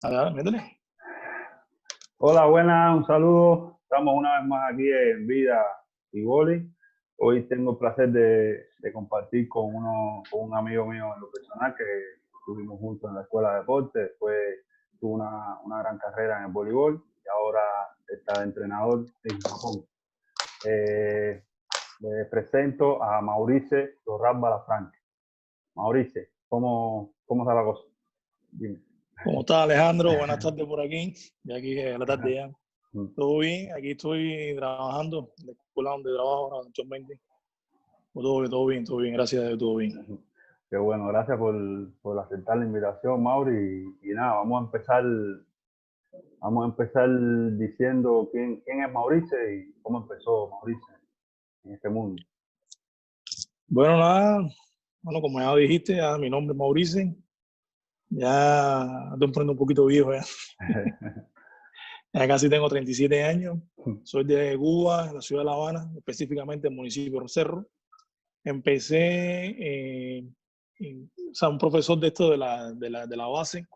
Dale, métele. Hola, buenas, un saludo. Estamos una vez más aquí en Vida y Boli. Hoy tengo el placer de compartir con un amigo mío en lo personal que estuvimos juntos en la escuela de deporte. Después tuvo una gran carrera en el voleibol y ahora está de entrenador en Japón. Les presento a Maurice Torralba Balafranca. Maurice, ¿cómo está la cosa? Dime. ¿Cómo está, Alejandro? Buenas tardes por aquí. Ya aquí es la tarde ya. Mm. ¿Todo bien? Aquí estoy trabajando en la escuela donde trabajo ahora actualmente. Todo bien, gracias a Dios, todo bien. Qué bueno, gracias por aceptar la invitación, Mauri. Y nada, vamos a empezar diciendo quién es Maurice y cómo empezó Maurice en este mundo. Bueno, nada, como ya dijiste, mi nombre es Mauricio. Ya estoy poniendo un poquito viejo ya. Ya casi tengo 37 años. Soy de Cuba, en la ciudad de La Habana, específicamente el municipio de Cerro. Empecé, un profesor de esto de la base,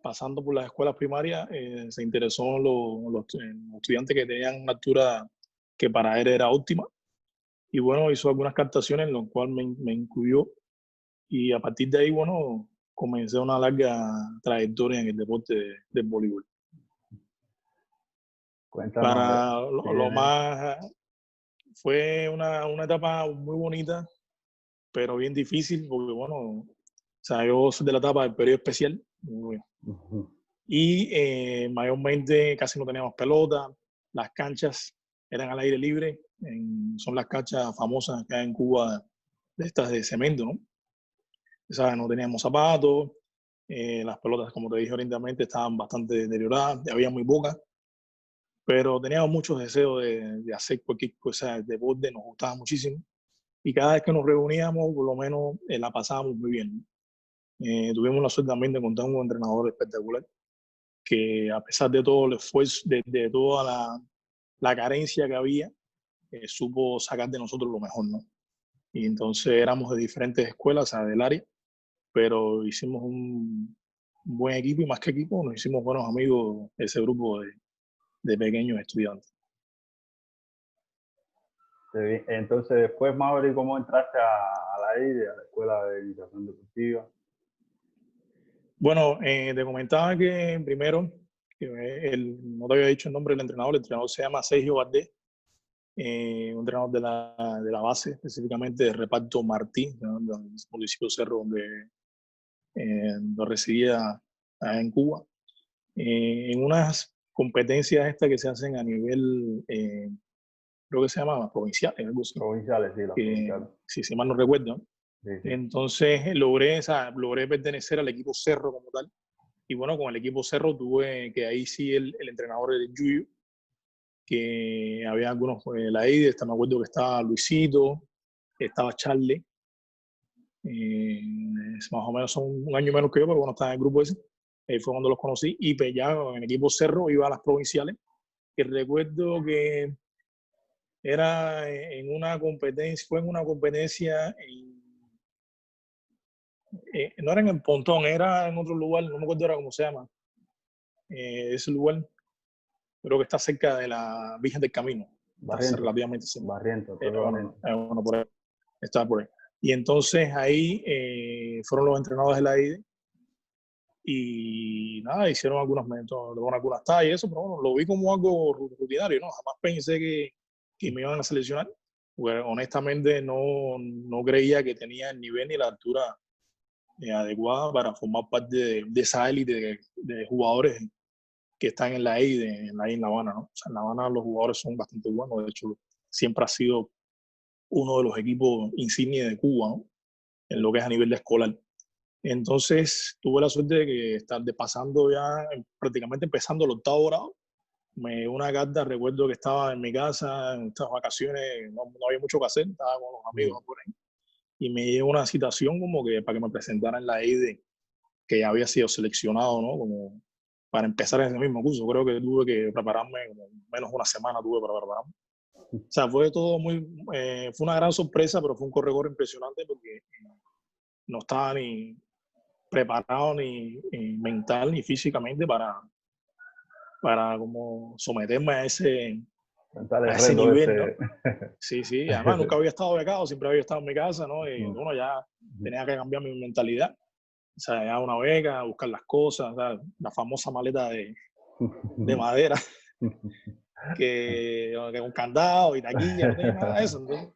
pasando por las escuelas primarias, se interesó en los estudiantes que tenían una altura que para él era óptima. Y bueno, hizo algunas captaciones en las cuales me incluyó. Y a partir de ahí, bueno, comencé una larga trayectoria en el deporte del voleibol. Cuéntanos Para si lo eres. más, fue una etapa muy bonita, pero bien difícil, porque bueno, o sea, yo soy de la etapa del periodo especial. Y mayormente casi no teníamos pelota, las canchas eran al aire libre, son las canchas famosas que hay en Cuba, de estas de cemento, ¿no? O sea, no teníamos zapatos, las pelotas, como te dije originalmente, estaban bastante deterioradas, había muy pocas, pero teníamos muchos deseos de hacer cualquier cosa de deporte, nos gustaba muchísimo. Y cada vez que nos reuníamos, por lo menos la pasábamos muy bien. Tuvimos la suerte también de contar con un entrenador espectacular, que a pesar de todo el esfuerzo, de toda la carencia que había, supo sacar de nosotros lo mejor, ¿no? Y entonces éramos de diferentes escuelas, o sea, del área, pero hicimos un buen equipo y más que equipo, nos hicimos buenos amigos ese grupo de pequeños estudiantes. Entonces, después, Mauri, ¿cómo entraste a la EIDE, a la Escuela de Iniciación Deportiva? Bueno, te comentaba que primero, no te había dicho el nombre del entrenador, el entrenador se llama Sergio Valdés, un entrenador de la base, específicamente de reparto Martí, ¿no? Del municipio Cerro, donde residía en Cuba. En unas competencias estas que se hacen a nivel, creo que se llama provincial, algo así, Provinciales, sí, las provinciales. si mal no recuerdo. Sí, sí. Entonces logré pertenecer al equipo Cerro como tal. Y bueno, con el equipo Cerro tuve que ahí sí el entrenador era el Yuyu, que había algunos, la EIDE, me acuerdo que estaba Luisito, estaba Charlie, más o menos son un año menos que yo, pero bueno, estaba en el grupo ese. Fue cuando los conocí y pues ya en el equipo Cerro iba a las provinciales. Y recuerdo que era en una competencia, fue en una competencia, no era en el Pontón, era en otro lugar, no me acuerdo ahora cómo se llama, ese lugar, creo que está cerca de la Virgen del Camino, está relativamente cerca. Barrientos, Bueno, por ahí, estaba por ahí. Y entonces ahí fueron los entrenadores de la IDE y nada, hicieron algunas tallas y eso, pero bueno, lo vi como algo rutinario, ¿no? Jamás pensé que me iban a seleccionar, porque honestamente no creía que tenía el nivel ni la altura adecuada para formar parte de esa élite de jugadores que están en la EIDE, en La Habana, ¿no? O sea, en La Habana los jugadores son bastante buenos, de hecho, siempre ha sido uno de los equipos insignia de Cuba, ¿no? En lo que es a nivel de escolar. Entonces tuve la suerte de que estar pasando ya, prácticamente empezando el octavo grado, me dio una carta, recuerdo que estaba en mi casa en estas vacaciones, no había mucho que hacer, estaba con los amigos por ahí, y me llegó una citación como que para que me presentara en la EIDE, que ya había sido seleccionado, ¿no? Como para empezar ese mismo curso. Creo que tuve que prepararme, como menos una semana tuve para prepararme. O sea, fue todo fue una gran sorpresa, pero fue un corredor impresionante porque no estaba ni preparado ni mental ni físicamente para como someterme a ese nivel, ¿no? Sí, además nunca había estado becado, siempre había estado en mi casa, ¿no? Y bueno, ya tenía que cambiar mi mentalidad. O sea, ya una beca, buscar las cosas, o sea, la famosa maleta de madera, que un candado y taquilla, no tenía nada de eso. Entonces,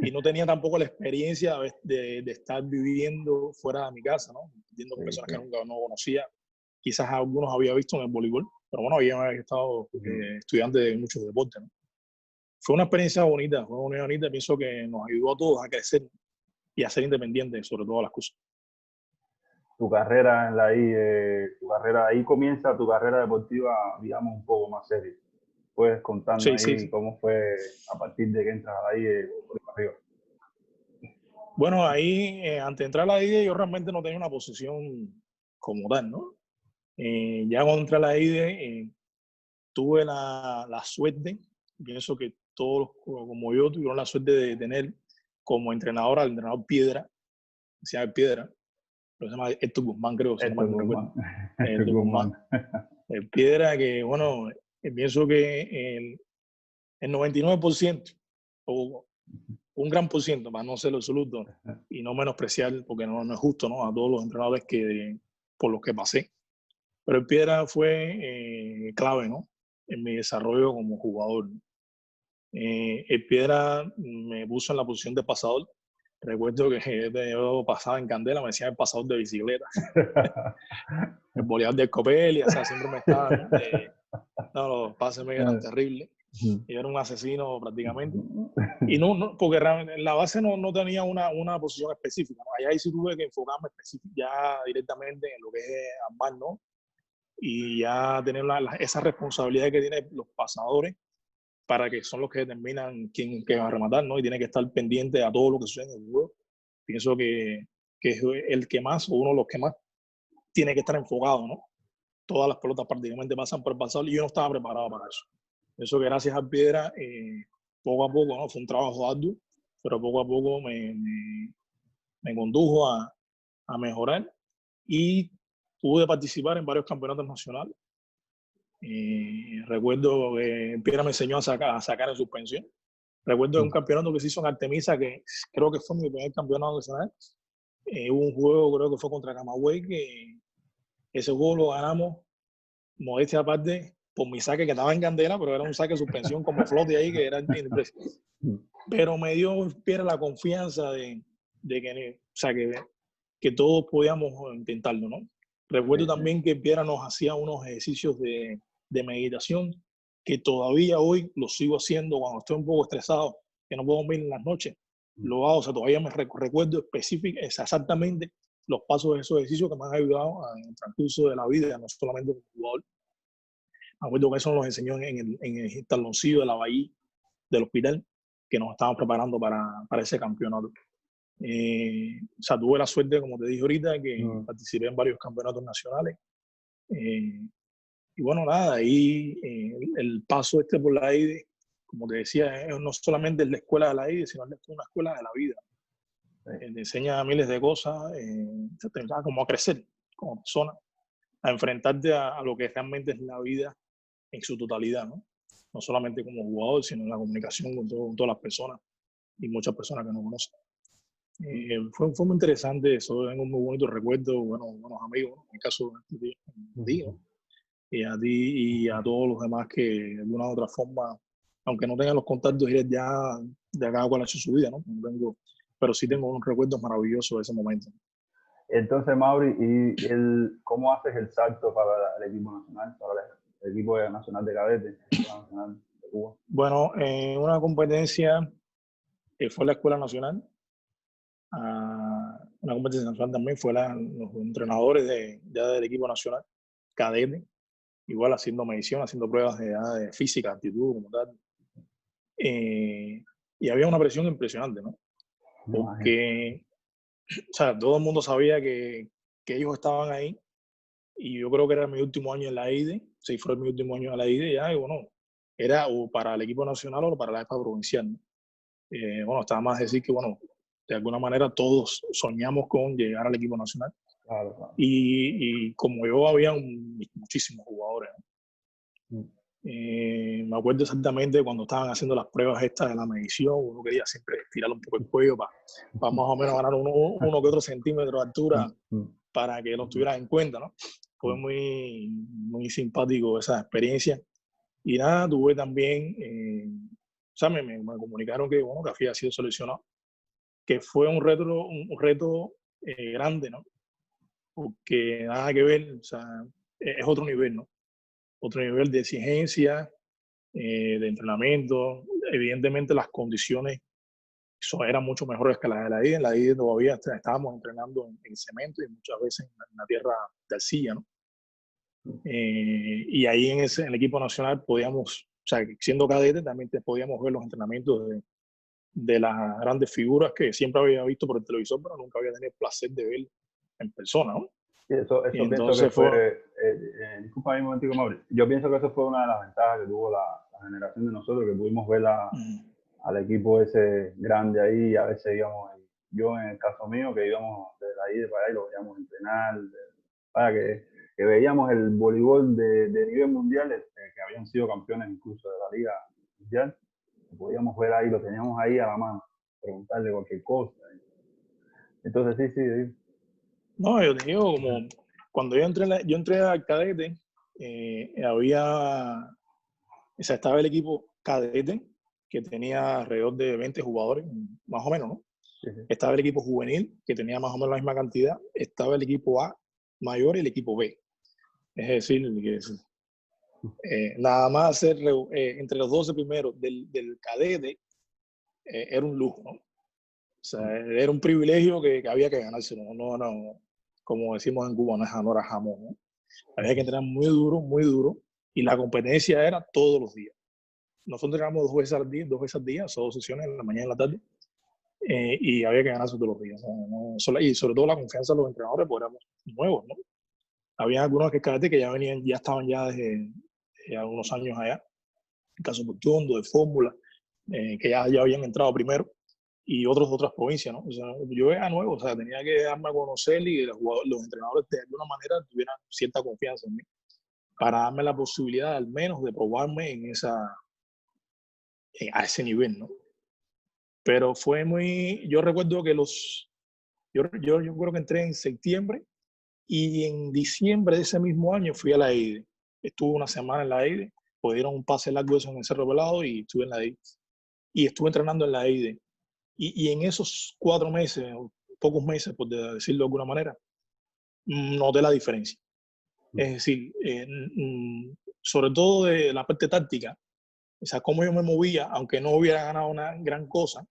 y no tenía tampoco la experiencia de estar viviendo fuera de mi casa, ¿no? Viendo personas que nunca no conocía. Quizás algunos había visto en el voleibol, pero bueno, había estado estudiante de muchos deportes, ¿no? Fue una experiencia bonita, pienso que nos ayudó a todos a crecer y a ser independientes sobre todas las cosas. Tu carrera en la I, ahí comienza tu carrera deportiva, digamos, un poco más seria. Puedes contarnos Sí. cómo fue a partir de que entras ahí por arriba. Bueno, ahí, antes de entrar a la IDE, yo realmente no tenía una posición como tal, ¿no? Ya cuando entré a la IDE, tuve la suerte, pienso que todos como yo tuvieron la suerte de tener como entrenador al entrenador Piedra, se llama Piedra, pero se llama Héctor Guzmán, creo, si no mal no recuerdo. Héctor Guzmán. El Piedra que, bueno, pienso que el 99% o un gran por ciento, para no ser lo absoluto y no menospreciar, porque no es justo, ¿no? A todos los entrenadores por los que pasé. Pero el Piedra fue clave, ¿no? En mi desarrollo como jugador. El Piedra me puso en la posición de pasador. Recuerdo que yo pasaba en candela, me decían el pasador de bicicleta. El boleador de Copel, o sea, siempre me estaba, ¿no? Los pases me eran terribles. Yo era un asesino prácticamente. Y no porque realmente en la base no tenía una posición específica, ¿no? Allá sí tuve que enfocarme ya directamente en lo que es armar, ¿no? Y ya tener esa responsabilidad que tienen los pasadores para que son los que determinan quién va a rematar, ¿no? Y tiene que estar pendiente a todo lo que sucede en el juego. Pienso que es el que más, o uno de los que más, tiene que estar enfocado, ¿no? Todas las pelotas prácticamente pasan por el pasador y yo no estaba preparado para eso. Eso que gracias a Piedra, poco a poco, ¿no? Fue un trabajo arduo, pero poco a poco me condujo a mejorar y pude participar en varios campeonatos nacionales. Recuerdo que Piedra me enseñó a sacar en suspensión. Recuerdo un campeonato que se hizo en Artemisa, que creo que fue mi primer campeonato nacional. Hubo un juego, creo que fue contra Camagüey, que ese juego lo ganamos, modestia aparte, por mi saque que estaba en candela, pero era un saque de suspensión como flote ahí, que era impresionante. Pero me dio Piedra la confianza de que, o sea, que todos podíamos intentarlo, ¿no? Recuerdo también que Piedra nos hacía unos ejercicios de meditación que todavía hoy los sigo haciendo cuando estoy un poco estresado, que no puedo dormir en las noches. Lo hago, o sea, todavía me recuerdo exactamente los pasos de esos ejercicios que me han ayudado en el transcurso de la vida, no solamente como jugador. Me acuerdo que eso nos enseñó en el taloncillo de la bahía del hospital, que nos estaban preparando para ese campeonato. O sea, tuve la suerte, como te dije ahorita, que participé en varios campeonatos nacionales. Y bueno, nada, ahí el paso por la AIDE, como te decía, no solamente la escuela de la AIDE, sino una escuela de la vida. Te enseña miles de cosas, te enseña cómo a crecer como persona, a enfrentarte a lo que realmente es la vida en su totalidad, ¿no? No solamente como jugador, sino en la comunicación con todas las personas y muchas personas que no conocen. Fue muy interesante eso, tengo muy bonitos recuerdos, buenos amigos, en el caso de ti, ¿no? Y a ti y a todos los demás que de alguna u otra forma, aunque no tengan los contactos ya de cada cual ha hecho su vida, ¿no? Pero sí tengo unos recuerdos maravillosos de ese momento. Entonces, Mauri, ¿cómo haces el salto para el equipo nacional, para el equipo nacional de cadetes, nacional de Cuba? Bueno, una competencia que fue la Escuela Nacional, una competencia nacional también fue los entrenadores ya del equipo nacional, cadete, igual haciendo medición, haciendo pruebas de física, actitud, como tal. Y había una presión impresionante, ¿no? Porque, o sea, todo el mundo sabía que ellos estaban ahí y yo creo que era mi último año en la IDE, sí, fue mi último año en la IDE ya, y bueno, era o para el equipo nacional o para la EFA provincial, ¿no? Bueno, estaba más decir que, bueno, de alguna manera todos soñamos con llegar al equipo nacional Claro, claro. Y como yo, había muchísimos jugadores, ¿no? Mm. Me acuerdo exactamente cuando estaban haciendo las pruebas estas de la medición, uno quería siempre estirar un poco el cuello para más o menos ganar uno que otro centímetro de altura para que lo tuvieran en cuenta, ¿no? Fue muy, muy simpático esa experiencia. Y nada, tuve también, o sea, me comunicaron que, bueno, que había sido seleccionado, que fue un reto grande, ¿no? Porque nada que ver, o sea, es otro nivel, ¿no? Otro nivel de exigencia, de entrenamiento. Evidentemente las condiciones eran mucho mejores que las de la IDE. En la IDE todavía estábamos entrenando en cemento y muchas veces en la tierra de arcilla, ¿no? Y ahí en el equipo nacional podíamos, o sea, siendo cadete también podíamos ver los entrenamientos de las grandes figuras que siempre había visto por el televisor, pero nunca había tenido el placer de ver en persona, ¿no? Sí, eso Y pienso que entonces fue, fue... disculpa un momentico, Mauri. Yo pienso que eso fue una de las ventajas que tuvo la generación de nosotros, que pudimos ver al equipo ese grande ahí, y a veces íbamos, yo en el caso mío, que íbamos de ahí de para ahí, lo veíamos entrenar, para que veíamos el voleibol de nivel mundial, que habían sido campeones incluso de la liga mundial, lo podíamos ver ahí, lo teníamos ahí a la mano, preguntarle cualquier cosa. Entonces sí. No, yo te digo, como cuando yo entré al cadete, había, o sea, estaba el equipo cadete, que tenía alrededor de 20 jugadores, más o menos, ¿no? Sí. Estaba el equipo juvenil, que tenía más o menos la misma cantidad. Estaba el equipo A mayor y el equipo B. Es decir, nada más hacer entre los 12 primeros del cadete era un lujo, ¿no? O sea, era un privilegio que había que ganarse, no, como decimos en Cuba, no era jamón, ¿no? Había que entrenar muy duro, y la competencia era todos los días. Nosotros entrenamos dos veces al día, son 2 sesiones, en la mañana y en la tarde, y había que ganarse todos los días. Y sobre todo la confianza de los entrenadores, porque éramos nuevos, ¿no? Había algunos que ya estaban ya desde algunos años allá, en caso de Portuondo, de Fórmula, que ya habían entrado primero, y otros de otras provincias, ¿no? O sea, yo era nuevo, o sea, tenía que darme a conocer y los entrenadores de alguna manera tuvieran cierta confianza en mí, para darme la posibilidad al menos de probarme a ese nivel, ¿no? Pero fue muy, yo recuerdo que yo creo que entré en septiembre, y en diciembre de ese mismo año fui a la EIDE. Estuve una semana en la EIDE, pues dieron un pase largo eso en el Cerro Pelado, y estuve en la EIDE. Y estuve entrenando en la EIDE. Y en esos 4 meses, pocos meses, por decirlo de alguna manera, noté la diferencia. Es decir, sobre todo de la parte táctica, o sea, cómo yo me movía, aunque no hubiera ganado una gran cosa,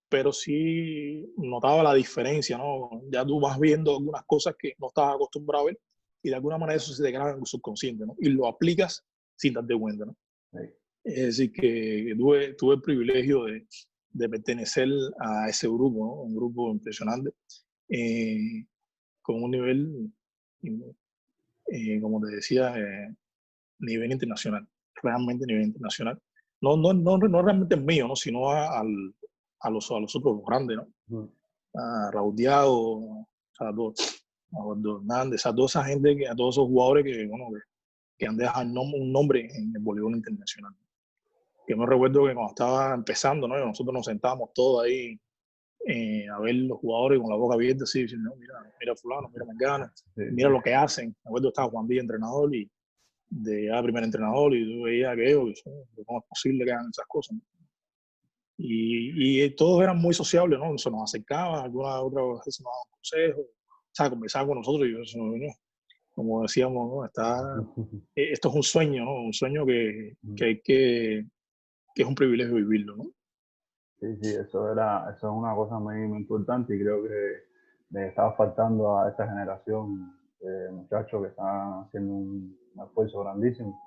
pero sí notaba la diferencia, ¿no? Ya tú vas viendo algunas cosas que no estabas acostumbrado a ver, y de alguna manera eso se te graba en el subconsciente, ¿no? Y lo aplicas sin darte cuenta, ¿no? Sí. Es decir, que tuve el privilegio de pertenecer a ese grupo, ¿no? Un grupo impresionante, con un nivel, como te decía, nivel internacional, realmente nivel internacional. No realmente el mío, ¿no? Sino a los otros grandes, ¿no? A Raúl Diago, a Eduardo Hernández, a toda esa gente, a todos esos jugadores bueno, que han dejado un nombre en el voleibol internacional. Yo me recuerdo que cuando estaba empezando, ¿no? Nosotros nos sentábamos todos ahí, a ver los jugadores con la boca abierta, así, diciendo, mira fulano, mira Mengano, mira lo que hacen. Me acuerdo que estaba Juan Díaz, entrenador, y primer entrenador, y tú veías aquello, ¿cómo es posible que hagan esas cosas, ¿no? Y todos eran muy sociables, ¿no? Se nos acercaban, alguna otra vez se nos daban consejos, o sea, conversaban con nosotros, y eso, ¿no? Como decíamos, ¿no? Esto es un sueño, ¿no? Un sueño que es un privilegio vivirlo, ¿no? Sí, eso es una cosa muy importante, y creo que le estaba faltando a esta generación de muchachos que están haciendo un esfuerzo grandísimo,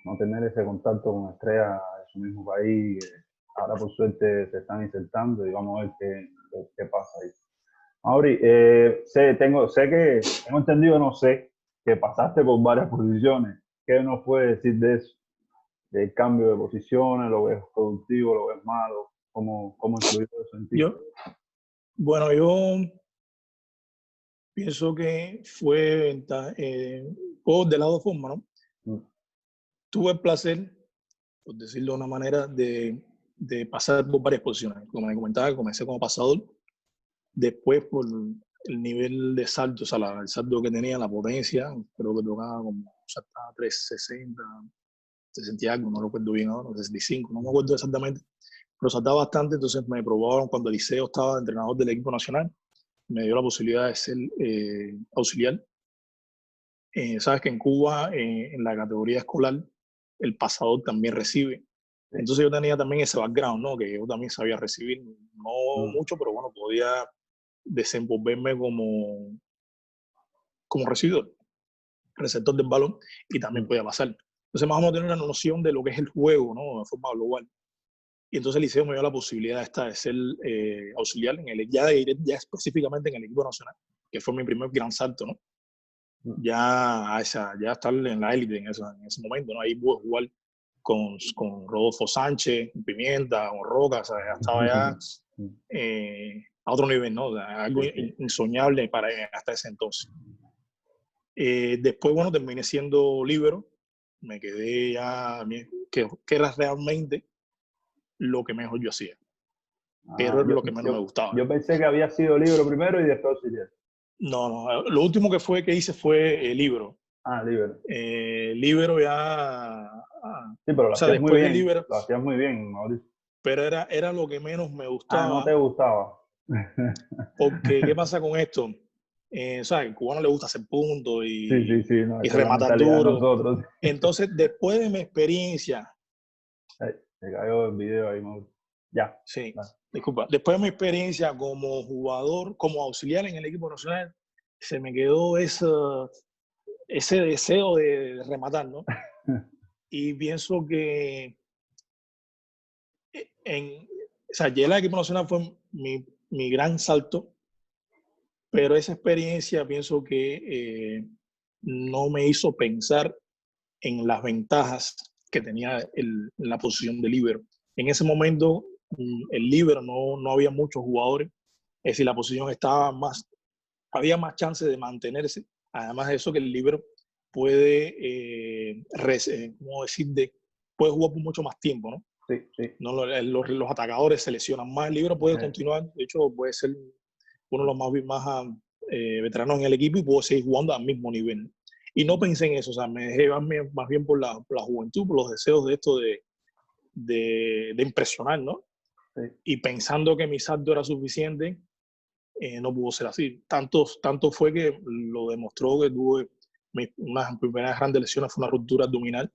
no tener ese contacto con estrellas de su mismo país. Ahora por suerte se están insertando, y vamos a ver qué pasa ahí. Mauri, sé que tengo entendido, no sé, que pasaste por varias posiciones. ¿Qué nos puedes decir de eso? Del cambio de posiciones, ¿lo ves productivo, lo ves malo? ¿Cómo influyó eso en ti? Yo, bueno, yo Pienso que fue juegos de las dos formas, ¿no? Mm, Tuve el placer, por decirlo de una manera, de pasar por varias posiciones. Como me comentaba, comencé como pasador, después por el nivel de salto, o sea, el salto que tenía, la potencia, creo que tocaba como, o sea, estaba 360, 60 y algo, no recuerdo bien ahora, 65, no me acuerdo exactamente, pero saltaba bastante, entonces me probaron cuando Eliseo estaba entrenador del equipo nacional, me dio la posibilidad de ser auxiliar. Sabes que en Cuba, en la categoría escolar, el pasador también recibe. sí. Entonces yo tenía también ese background, ¿no? Que yo también sabía recibir, no Mm, mucho, pero bueno, podía desenvolverme como recibidor, receptor del balón, y también mm. podía pasar. Entonces más o menos tener una noción de lo que es el juego, ¿no? De forma global. Y entonces el Liceo me dio la posibilidad esta de ser auxiliar ya específicamente en el equipo nacional, que fue mi primer gran salto, ¿no? Mm, Ya estar en la élite en ese momento, ¿no? Ahí pude jugar con Rodolfo Sánchez, Pimienta, con Roca, o sea, ya estaba ya mm, a otro nivel, ¿no? O sea, algo sí, sí. insoñable para hasta ese entonces. Después, bueno, terminé siendo líbero, me quedé ya, que era realmente lo que mejor yo hacía, pero Ah, era lo que menos me gustaba. yo pensé que había sido libro primero y después auxiliar. No, no, lo último que hice fue libro. Ah, libro. Libero ya, Sí, pero o sea, después de libero, lo hacías muy bien, Mauricio. pero era lo que menos me Ah, no te gustaba, gustaba. porque ¿qué pasa con esto? O sea, al cubano le gusta hacer puntos Sí, sí, sí, no, y esa es la rematar mentalidad de duro. nosotros. Entonces, después de mi experiencia, Ay, se cayó el video ahí, Mauricio. Ya, sí, va. disculpa, después de mi experiencia como jugador, como auxiliar en el equipo nacional, se me quedó ese deseo de rematar, ¿no? Y pienso que o sea, llegar al equipo nacional fue mi gran salto, pero esa experiencia pienso que no me hizo pensar en las ventajas que tenía la posición de líbero. En ese momento, el líbero no había muchos jugadores, es decir, la posición estaba más, había más chance de mantenerse. Además de eso, que el líbero puede, ¿cómo decir? Puede jugar por mucho más tiempo, ¿no? Sí, sí. No, los atacadores se lesionan más. El libro puede Eh, continuar, de hecho, puede ser uno de los más veteranos en el equipo y puedo seguir jugando al mismo nivel. Y no pensé en eso, o sea, me dejé más bien por la juventud, por los deseos de esto de impresionar, ¿no? sí. Y pensando que mi salto era suficiente, no pudo ser así. Tanto fue que lo demostró que tuve unas primeras grandes lesiones, fue una ruptura abdominal,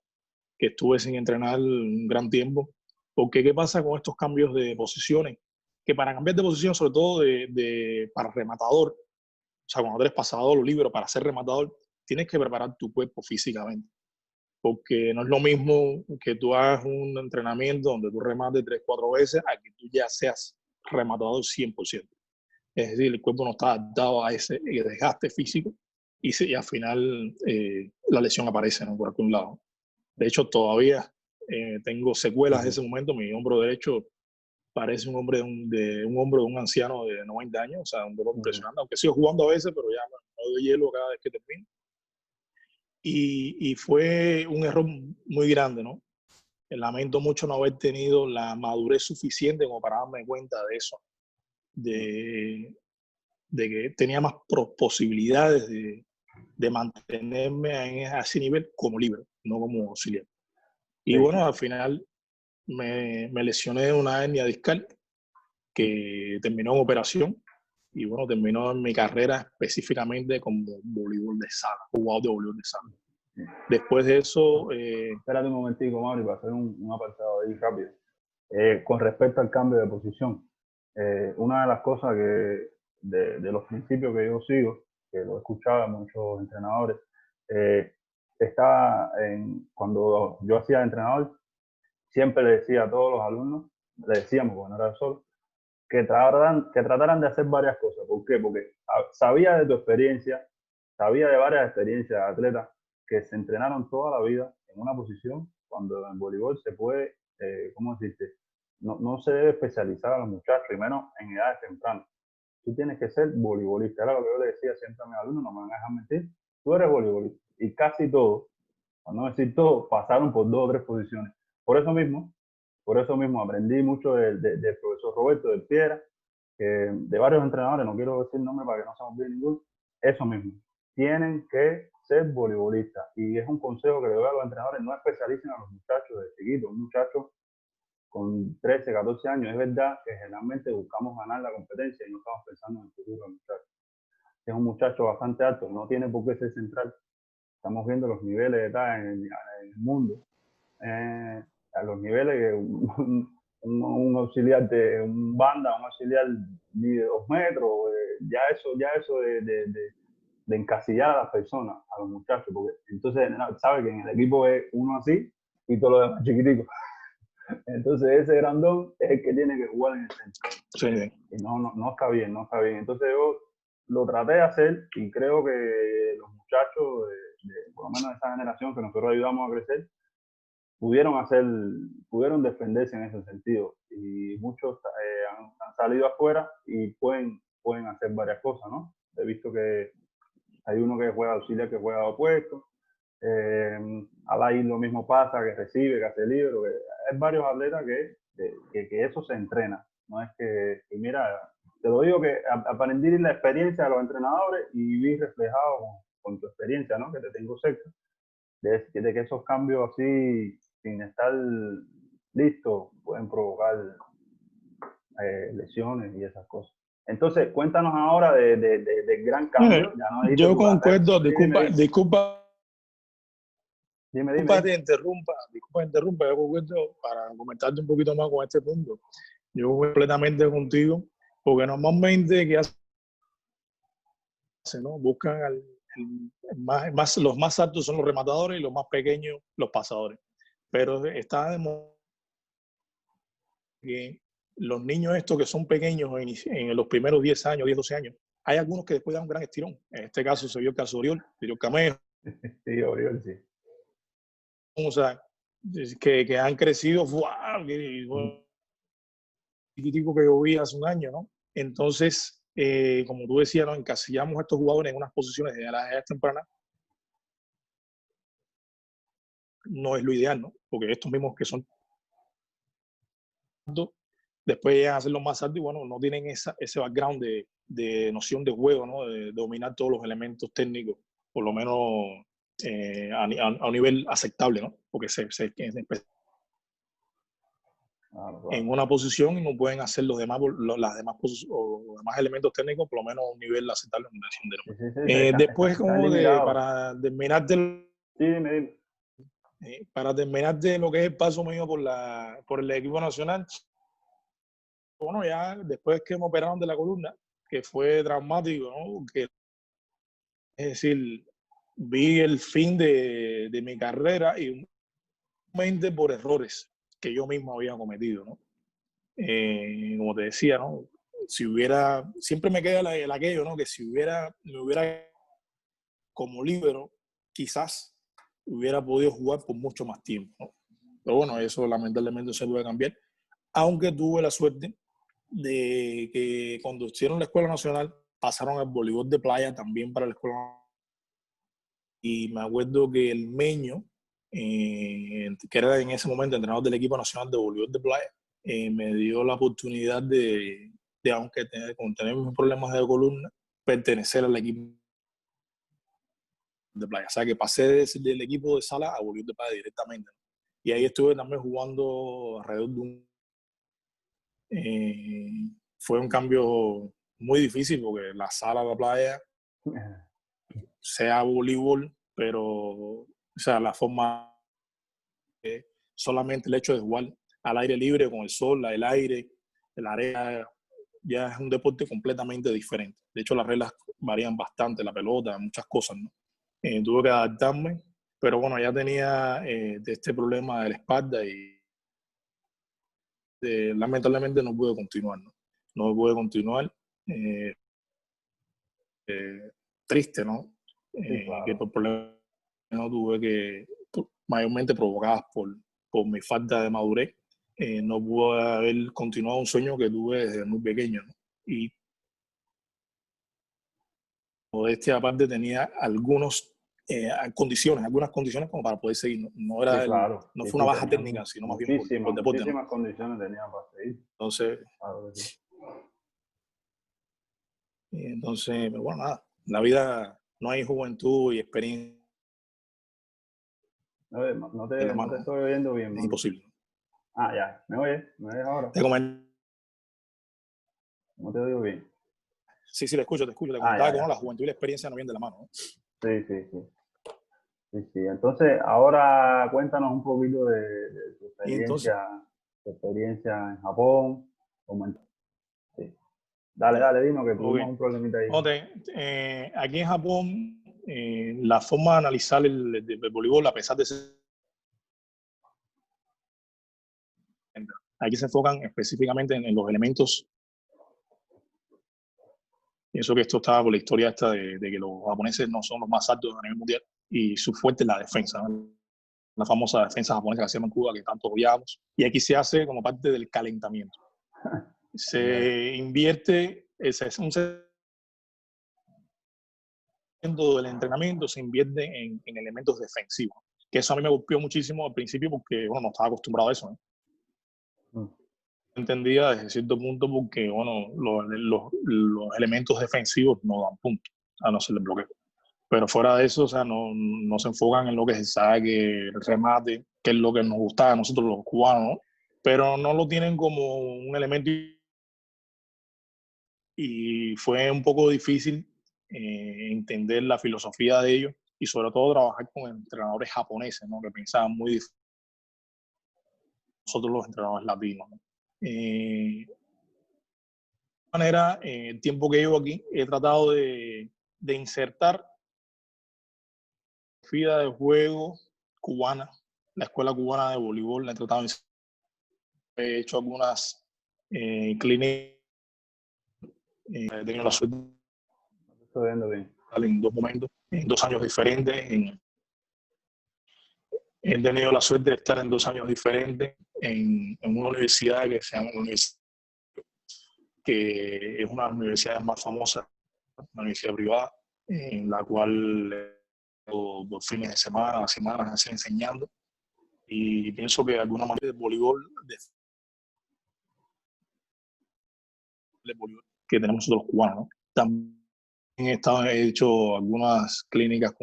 que estuve sin entrenar un gran tiempo. Porque ¿qué pasa con estos cambios de posiciones? Que para cambiar de posición, sobre todo para rematador, o sea, cuando eres pasador o libero para ser rematador, tienes que preparar tu cuerpo físicamente. Porque no es lo mismo que tú hagas un entrenamiento donde tú remates 3, 4 veces a que tú ya seas rematador 100%. Es decir, el cuerpo no está adaptado a ese desgaste físico y al final la lesión aparece, ¿no? Por algún lado. De hecho, todavía tengo secuelas de ese momento. Mi hombro derecho parece un hombro de un anciano de 90 años, o sea, un dolor impresionante. Aunque sigo jugando a veces, pero ya me doy hielo cada vez que termino. Y fue un error muy grande, ¿no? Lamento mucho no haber tenido la madurez suficiente como para darme cuenta de eso, de, de que tenía más posibilidades de mantenerme a ese nivel como libre, no como auxiliar. Y Sí, bueno, al final me lesioné de una hernia discal que terminó en operación y bueno, terminó en mi carrera específicamente como voleibol de sala, jugador de voleibol de sala. Después de eso, espérate un momentico, Mauri, para hacer un apartado ahí rápido. Con respecto al cambio de posición, una de las cosas de los principios que yo sigo, que lo he escuchado a muchos entrenadores, eh, cuando yo hacía de entrenador, siempre le decía a todos los alumnos, le decíamos, bueno, no era solo, que trataran de hacer varias cosas. ¿Por qué? Porque sabía de tu experiencia, sabía de varias experiencias de atletas que se entrenaron toda la vida en una posición, cuando en voleibol se puede, ¿cómo decirte? No se debe especializar a los muchachos, y menos en edades tempranas. tú tienes que ser voleibolista. Era lo que yo le decía siempre a mis alumnos, no me van a dejar mentir, tú eres voleibolista. Y casi todos, para no decir todos, pasaron por 2 o 3 posiciones. Por eso mismo aprendí mucho del profesor Roberto, del Piera, de varios entrenadores, no quiero decir nombre para que no se me olvide ninguno, eso mismo, tienen que ser voleibolistas. Y es un consejo que le doy a los entrenadores, no especialicen a los muchachos de chiquitos, un muchacho con 13, 14 años, es verdad que generalmente buscamos ganar la competencia y no estamos pensando en el futuro del muchacho. Es un muchacho bastante alto, no tiene por qué ser central. Estamos viendo los niveles de edad en el mundo. A los niveles que un auxiliar de un banda, un auxiliar de 2 metros, ya eso de encasillar a las personas, a los muchachos, porque entonces sabe que en el equipo es uno así y todo lo demás chiquitico. Entonces ese grandón es el que tiene que jugar en el centro. Sí. Y no está bien, no está bien. Entonces yo lo traté de hacer y creo que los muchachos, por lo menos de esa generación que nosotros ayudamos a crecer, pudieron defenderse en ese sentido. Y muchos han salido afuera y pueden hacer varias cosas, ¿no? He visto que hay uno que juega auxiliar, que juega opuesto. Alain lo mismo pasa, que recibe, que hace libro. Hay varios atletas que eso se entrena. No es que, y mira, te lo digo que aprendí la experiencia de los entrenadores y vi reflejado con tu experiencia, ¿no? Que te tengo cerca, de que esos cambios así, sin estar listos, pueden provocar lesiones y esas cosas. Entonces, cuéntanos ahora del gran cambio. Ya no Yo concuerdo, disculpa te interrumpa, yo concuerdo para comentarte un poquito más con este punto. Yo voy completamente contigo, porque normalmente, ¿qué hacen? ¿No? Buscan los más altos son los rematadores y los más pequeños los pasadores. Pero está demostrado que los niños estos que son pequeños en los primeros 10 años, 10, 12 años, hay algunos que después dan un gran estirón. En este caso se vio el caso de Oriol Camejo. Sí, Oriol, sí. O sea, que han crecido, chiquitico que yo vi hace un año, ¿no? Entonces, como tú decías, ¿no? Encasillamos a estos jugadores en unas posiciones de las edades tempranas. No es lo ideal, ¿no? Porque estos mismos que son después llegan a ser los más altos y bueno, no tienen ese background de noción de juego, ¿no? De dominar todos los elementos técnicos, por lo menos a un nivel aceptable, ¿no? Porque en una posición y no pueden hacer los demás elementos técnicos, por lo menos a un nivel aceptable. Después, para terminarte, para terminarte lo que es el paso mío por el equipo nacional, bueno, ya después que me operaron de la columna, que fue traumático, ¿no? Es decir, vi el fin de mi carrera y por errores que yo mismo había cometido, ¿no? Como te decía, ¿no? Siempre me queda el aquello, ¿no? Que si me hubiera como líbero, quizás hubiera podido jugar por mucho más tiempo, ¿no? Pero bueno, eso lamentablemente se puede cambiar. Aunque tuve la suerte de que cuando hicieron la Escuela Nacional, pasaron al voleibol de playa también para la Escuela Nacional. Y me acuerdo que el Meño, que era en ese momento entrenador del equipo nacional de voleibol de playa, me dio la oportunidad de aunque tener mis problemas de columna, pertenecer al equipo de playa. O sea, que pasé del equipo de sala a voleibol de playa directamente. Y ahí estuve también jugando alrededor de fue un cambio muy difícil porque la sala de la playa, sea voleibol, pero, o sea, la forma, solamente el hecho de jugar al aire libre, con el sol, el aire, la arena, ya es un deporte completamente diferente. De hecho, las reglas varían bastante, la pelota, muchas cosas, ¿no? Tuve que adaptarme, pero bueno, ya tenía de este problema de la espalda y lamentablemente no pude continuar, ¿no? No pude continuar. Triste, ¿no? Sí, claro. Que por problemas no tuve que, mayormente provocadas por mi falta de madurez, no pude haber continuado un sueño que tuve desde muy pequeño, ¿no? Y modestia aparte, tenía algunas condiciones como para poder seguir. No, Sí, era claro. no Sí, fue sí, una baja tenía técnica, sino más bien por deporte, ¿no? muchísimas condiciones tenía para seguir. Entonces, Claro que sí. pero bueno, nada, en la vida no hay juventud y experiencia No, en la no te mano, ¿no? estoy oyendo bien, Es Mauro. imposible. Ah, ya. ¿Me oyes? ¿Me oyes ahora? Te comen- No te oigo bien. sí, te escucho. Te Ah, comentaba ya, que bueno, ya. la juventud y la experiencia no vienen de la mano, ¿no? Sí, sí, sí. Sí, sí. Entonces, ahora cuéntanos un poquito de Y entonces, tu experiencia en Japón. Sí. Dale, ya, dale, dime que ok. tuvimos un problemita ahí. Aquí en Japón, la forma de analizar el voleibol, a pesar de ser, aquí se enfocan específicamente en los elementos. Pienso que esto está por la historia esta de que los japoneses no son los más altos a nivel mundial y su fuerte es la defensa, ¿no? La famosa defensa japonesa que hacíamos en Cuba, que tanto odiábamos. Y aquí se hace como parte del calentamiento. Ya. Se invierte, es un del entrenamiento, se invierte en elementos defensivos. Que eso a mí me golpeó muchísimo al principio porque, bueno, no estaba acostumbrado a eso, ¿no? Mm. Entendía desde cierto punto porque, bueno, los elementos defensivos no dan punto a no ser el bloqueo. Pero fuera de eso, o sea, no se enfocan en lo que es el saque, el remate, que es lo que nos gustaba a nosotros los cubanos, ¿no? Pero no lo tienen como un elemento y fue un poco difícil entender la filosofía de ellos y sobre todo trabajar con entrenadores japoneses, ¿no? Que pensaban muy diferente a nosotros los entrenadores latinos, ¿no? De manera, el tiempo que llevo aquí, he tratado de insertar FIDA de juego cubana, la escuela cubana de voleibol, la he tratado de, he hecho algunas clínicas, he tenido la suerte No te estoy viendo bien. en 2 momentos, en 2 años diferentes, he tenido la suerte de estar en 2 años diferentes en una universidad que se llama que es una de las universidades más famosas, una universidad privada, en la cual por fines de semana, semanas, así enseñando. Y pienso que de alguna manera el voleibol, que tenemos nosotros los cubanos, ¿no? También he hecho algunas clínicas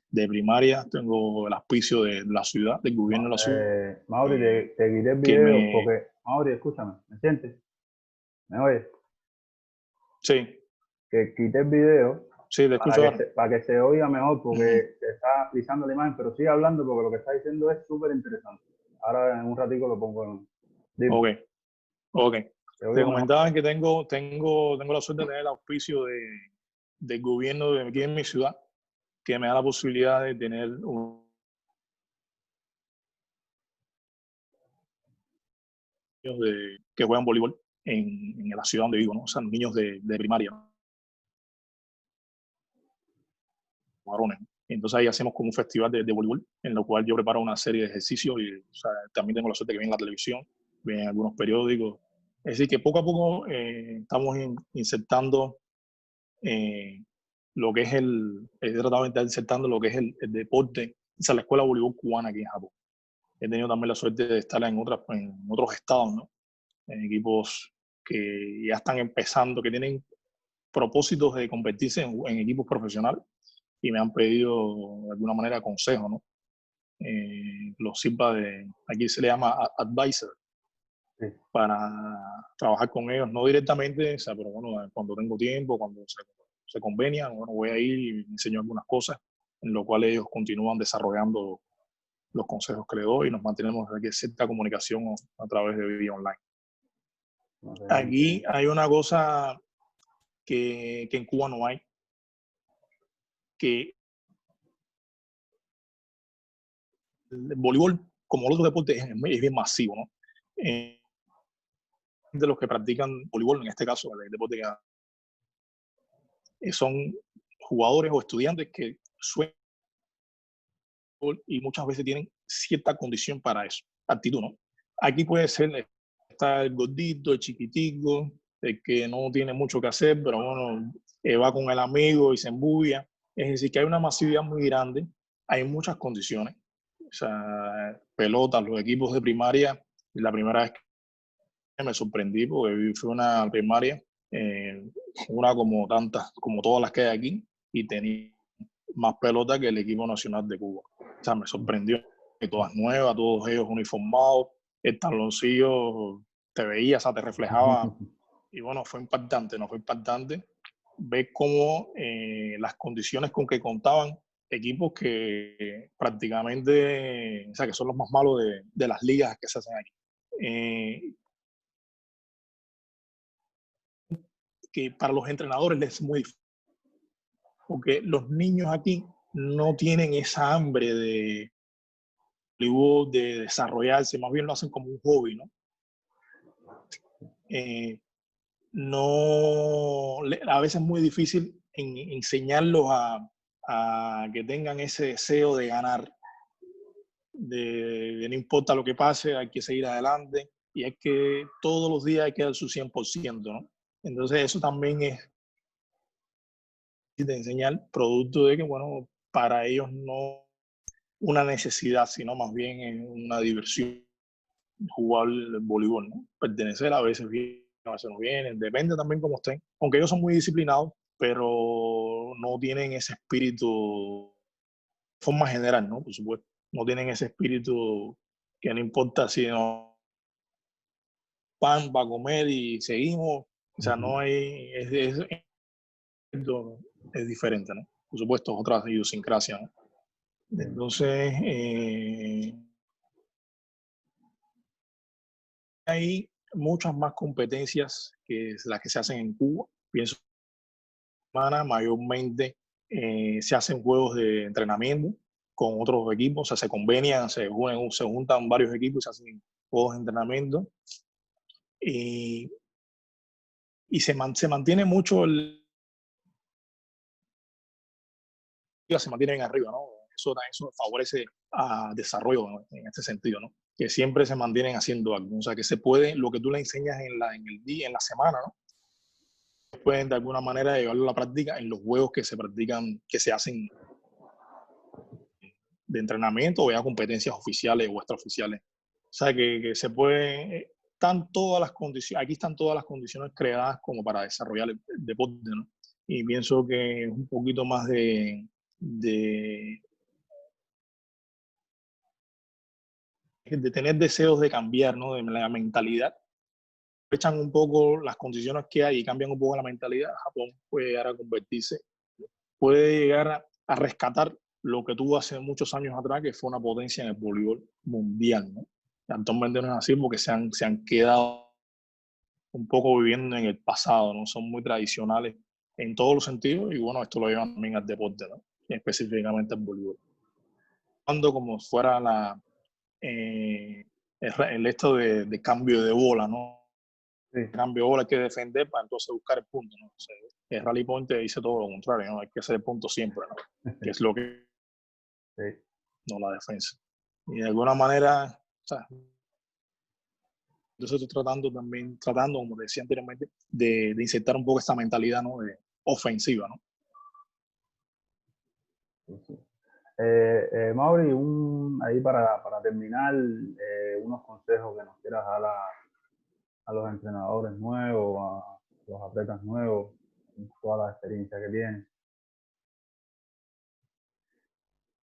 de primaria, tengo el auspicio de la ciudad, del gobierno de la ciudad, Mauri, te quité el que video me... porque, Mauri, escúchame, ¿me sientes? ¿Me oyes? Sí, Que quité el video sí, te escucho ahora. para que se oiga mejor Uh-huh. porque te está frizando la imagen, pero sigue hablando porque lo que está diciendo es súper interesante. Ahora en un ratico lo pongo en... Dime, Ok, ok. ¿te Te oigo mejor? comentaba que tengo la suerte de tener el auspicio del gobierno de aquí en mi ciudad, que me da la posibilidad de tener que juegan voleibol en la ciudad donde vivo, ¿no? O sea, niños de primaria, ¿no? Varones, ¿no? Entonces ahí hacemos como un festival de voleibol, en lo cual yo preparo una serie de ejercicios y, o sea, también tengo la suerte que viene en la televisión, vienen algunos periódicos. Es decir, que poco a poco estamos insertando lo que es he tratado de estar insertando lo que es el deporte, o sea, la escuela de voleibol cubana aquí en Japón. He tenido también la suerte de estar en otros estados, ¿no? En equipos que ya están empezando, que tienen propósitos de convertirse en equipos profesionales y me han pedido de alguna manera consejos, ¿no? Los sirva aquí se le llama advisor, Sí. para trabajar con ellos, no directamente, o sea, pero bueno, cuando tengo tiempo, cuando se convenian, bueno, voy a ir y enseño algunas cosas, en lo cual ellos continúan desarrollando los consejos que le doy y nos mantenemos en cierta comunicación a través de vídeo online. No sé, Aquí hay una cosa que en Cuba no hay, que el voleibol, como el otro deporte, es bien masivo, ¿no? De los que practican voleibol, en este caso, el deporte que son jugadores o estudiantes que sueñan y muchas veces tienen cierta condición para eso, actitud, ¿no? Aquí puede ser, está el gordito, el chiquitico, el que no tiene mucho que hacer, pero bueno, va con el amigo y se embulla. Es decir, que hay una masividad muy grande, hay muchas condiciones. O sea, pelotas, los equipos de primaria, la primera vez que me sorprendí porque fue una primaria, una como tantas, como todas las que hay aquí, y tenía más pelota que el equipo nacional de Cuba. O sea, me sorprendió. Todas nuevas, todos ellos uniformados, el taloncillo te veía, o sea, te reflejaba. Y bueno, fue impactante, ¿no? Fue impactante ver cómo las condiciones con que contaban equipos que prácticamente, o sea, que son los más malos de las ligas que se hacen aquí. Que para los entrenadores les es muy difícil, porque los niños aquí no tienen esa hambre de desarrollarse, más bien lo hacen como un hobby, ¿no? No, a veces es muy difícil enseñarlos a que tengan ese deseo de ganar, de no importa lo que pase, hay que seguir adelante y hay que todos los días hay que dar su 100%, ¿no? Entonces eso también es de enseñar, producto de que, bueno, para ellos no una necesidad, sino más bien es una diversión jugar el voleibol, ¿no? Pertenecer a veces bien, a veces no vienen, depende también cómo estén. Aunque ellos son muy disciplinados, pero no tienen ese espíritu, de forma general, ¿no? Por supuesto, no tienen ese espíritu que no importa si no pan para comer y seguimos, o sea, no hay, es diferente, ¿no? Por supuesto, es otra idiosincrasia, ¿no? Entonces, hay muchas más competencias que las que se hacen en Cuba. Pienso que mayormente se hacen juegos de entrenamiento con otros equipos, o sea, se convenian, se juntan varios equipos y se hacen juegos de entrenamiento. Y, se mantiene mucho se mantienen arriba, ¿no? Eso favorece a desarrollo, ¿no? En este sentido, ¿no? Que siempre se mantienen haciendo algo, o sea, que se puede, lo que tú le enseñas en el día, en la semana, ¿no? Pueden de alguna manera llevarlo a la práctica en los juegos que se practican, que se hacen de entrenamiento o ya competencias oficiales o extraoficiales. O sea, que se puede, están todas las condiciones, aquí están todas las condiciones creadas como para desarrollar el deporte, ¿no? Y pienso que es un poquito más de tener deseos de cambiar, ¿no? De la mentalidad. Echan un poco las condiciones que hay y cambian un poco la mentalidad. Japón puede llegar a convertirse, puede llegar a rescatar lo que tuvo hace muchos años atrás, que fue una potencia en el voleibol mundial, ¿no? Actualmente no es así porque se han quedado un poco viviendo en el pasado, ¿no? Son muy tradicionales en todos los sentidos y bueno, esto lo llevan también al deporte, ¿no? Y específicamente al voleibol. Cuando como fuera el esto de cambio de bola, ¿no? Sí, Cambio de bola hay que defender para entonces buscar el punto, ¿no? O sea, el rally point te dice todo lo contrario, ¿no? Hay que hacer el punto siempre, ¿no? Que es lo que sí. no la defensa. Y de alguna manera, o sea, entonces estoy tratando, como decía anteriormente, de insertar un poco esta mentalidad, ¿no? De ofensiva, ¿no? Sí, sí. Mauri, ahí para terminar, unos consejos que nos quieras dar a los entrenadores nuevos, a los atletas nuevos, con toda la experiencia que tienen.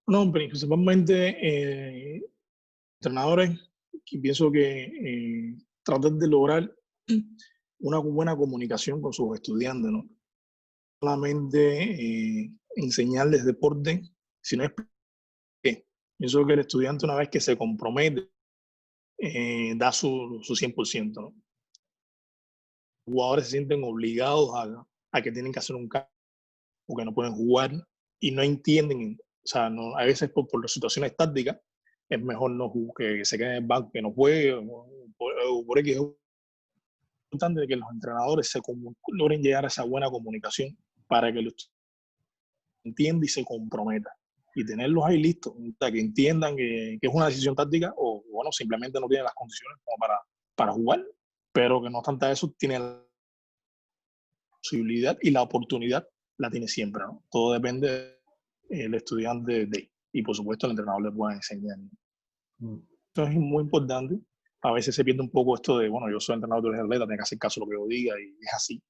No, principalmente entrenadores que pienso que tratar de lograr una buena comunicación con sus estudiantes, ¿no? Solamente enseñarles deporte, sino es que pienso que el estudiante una vez que se compromete, da su 100%, ¿no? Los jugadores se sienten obligados a que tienen que hacer un cambio o que no pueden jugar y no entienden, o sea, no, a veces por situaciones tácticas es mejor no que se quede en el banco, que no juegue, por X. Es importante que los entrenadores logren llegar a esa buena comunicación para que los entienda y se comprometa. Y tenerlos ahí listos, para que entiendan que es una decisión táctica o, bueno, simplemente no tienen las condiciones como para jugar, pero que no obstante eso tienen posibilidad y la oportunidad la tiene siempre, ¿no? Todo depende del estudiante y por supuesto el entrenador le pueda enseñar, ¿no? Esto es muy importante. A veces se pierde un poco esto de, bueno, yo soy entrenador, tú eres atleta, tienes que hacer caso a lo que yo diga y es así.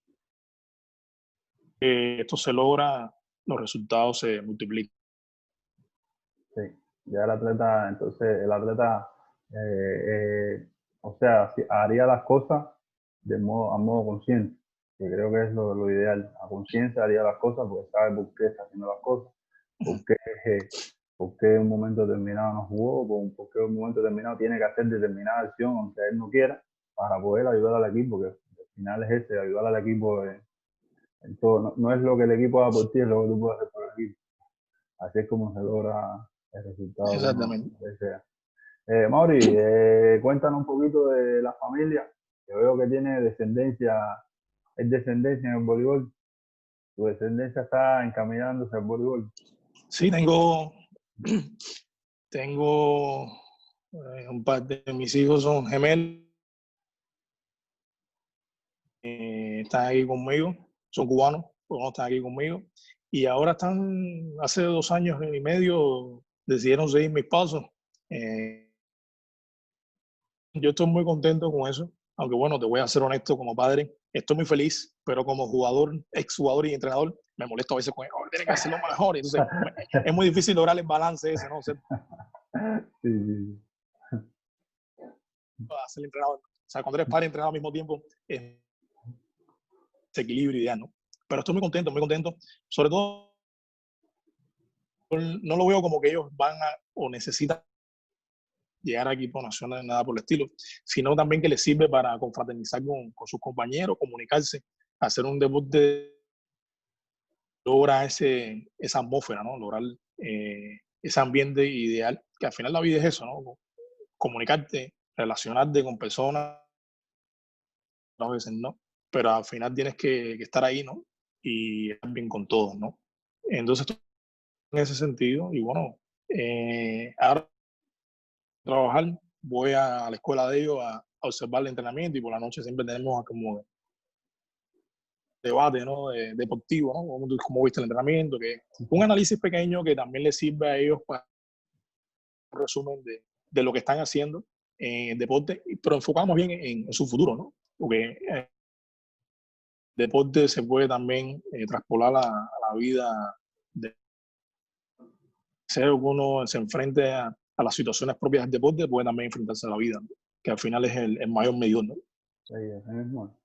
Esto se logra, los resultados se multiplican. Sí, ya el atleta, entonces el atleta, o sea, haría las cosas a modo consciente, que creo que es lo ideal. A conciencia haría las cosas porque sabe por qué está haciendo las cosas, por qué, en un momento determinado no jugó, por qué en un momento determinado tiene que hacer determinada acción, aunque él no quiera, para poder ayudar al equipo, que al final es ese, ayudar al equipo en todo. No, no es lo que el equipo haga por ti, es lo que tú puedes hacer por el equipo. Así es como se logra el resultado que uno Exactamente. desea. Mauri, cuéntanos un poquito de la familia. Yo veo que tiene descendencia, es descendencia en el voleibol. Tu descendencia está encaminándose al voleibol. Sí, tengo un par de mis hijos son gemelos, están aquí conmigo, son cubanos, pero no están aquí conmigo. Y ahora hace 2 años y medio, decidieron seguir mis pasos. Yo estoy muy contento con eso, aunque bueno, te voy a ser honesto como padre, estoy muy feliz, pero como jugador, exjugador y entrenador, me molesto a veces con, oh, tiene que hacerlo mejor. Entonces, es muy difícil lograr el balance ese, ¿no? O sea, Sí, sí, ser entrenador. O sea, cuando eres padre y entrenador al mismo tiempo, es ese equilibrio ideal, ¿no? Pero estoy muy contento. Sobre todo, no lo veo como que ellos van o necesitan llegar a equipo nacional, nada por el estilo, sino también que les sirve para confraternizar con sus compañeros, comunicarse, hacer un deporte logra esa atmósfera, ¿no? Lograr ese ambiente ideal, que al final la vida es eso, ¿no? Comunicarte, relacionarte con personas, a veces no, pero al final tienes que estar ahí, ¿no? Y estar bien con todos, ¿no? Entonces, en ese sentido, y bueno, ahora trabajar, voy a la escuela de ellos a observar el entrenamiento y por la noche siempre tenemos como debate, ¿no? Deportivo, ¿no? Cómo viste el entrenamiento, que un análisis pequeño que también les sirve a ellos para un resumen de lo que están haciendo en el deporte, pero enfocamos bien en su futuro, ¿no? Porque el deporte se puede también traspolar a la vida de ser que uno se enfrente a las situaciones propias del deporte, puede también enfrentarse a la vida, ¿no? Que al final es el mayor medidor, ¿no? sí, así mismo.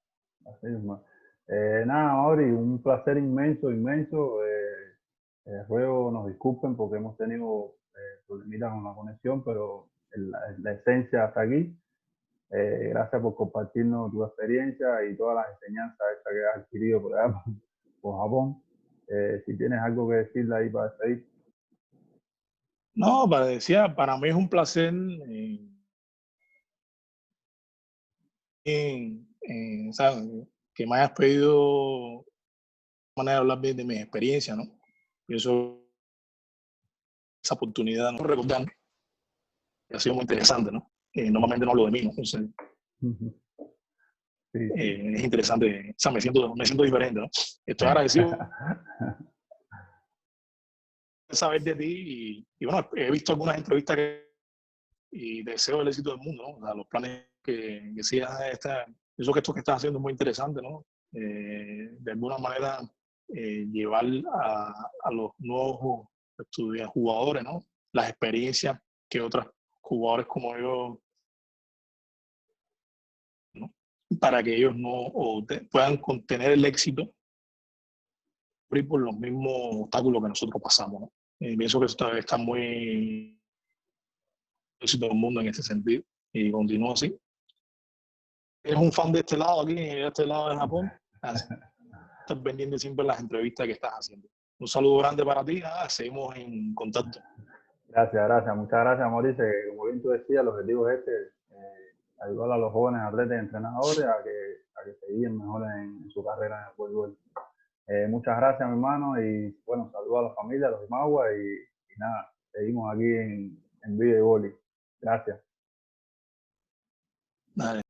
Así mismo. Nada, Mauri, un placer inmenso, inmenso. Ruego nos disculpen porque hemos tenido problemitas con la conexión, pero la esencia hasta aquí. Gracias por compartirnos tu experiencia y todas las enseñanzas que has adquirido por allá, por Japón. Si tienes algo que decirle ahí para despedir. No, para mí es un placer ¿sabes? Que me hayas pedido manera de hablar bien de mis experiencias, ¿no? Y eso, esa oportunidad, ¿no? Recordar que ha sido muy interesante, ¿no? Normalmente no hablo de mí, ¿no? Entonces, Sí, sí. es interesante, o sea, me siento diferente, ¿no? Estoy agradecido de saber de ti y bueno, he visto algunas entrevistas y deseo el éxito del mundo, ¿no? O sea, los planes que sigas, eso que esto que estás haciendo es muy interesante, ¿no? De alguna manera, llevar a los nuevos jugadores, ¿no? Las experiencias que otros jugadores como yo, ¿no? Para que ellos no puedan contener el éxito por los mismos obstáculos que nosotros pasamos, ¿no? Pienso que está muy éxito del mundo en ese sentido y continúa así. Eres un fan de este lado aquí, de este lado de Japón, así estás pendiente siempre las entrevistas que estás haciendo. Un saludo grande para ti, seguimos en contacto. Gracias, gracias. Muchas gracias, Mauricio. Como bien tú decías, el objetivo es ayudar a los jóvenes atletas y entrenadores a que se guíen mejor en su carrera en el voleibol. Muchas gracias, mi hermano, y bueno, saludos a la familia, a los Imagua, y nada, seguimos aquí en Vida y Boli. Gracias. Dale.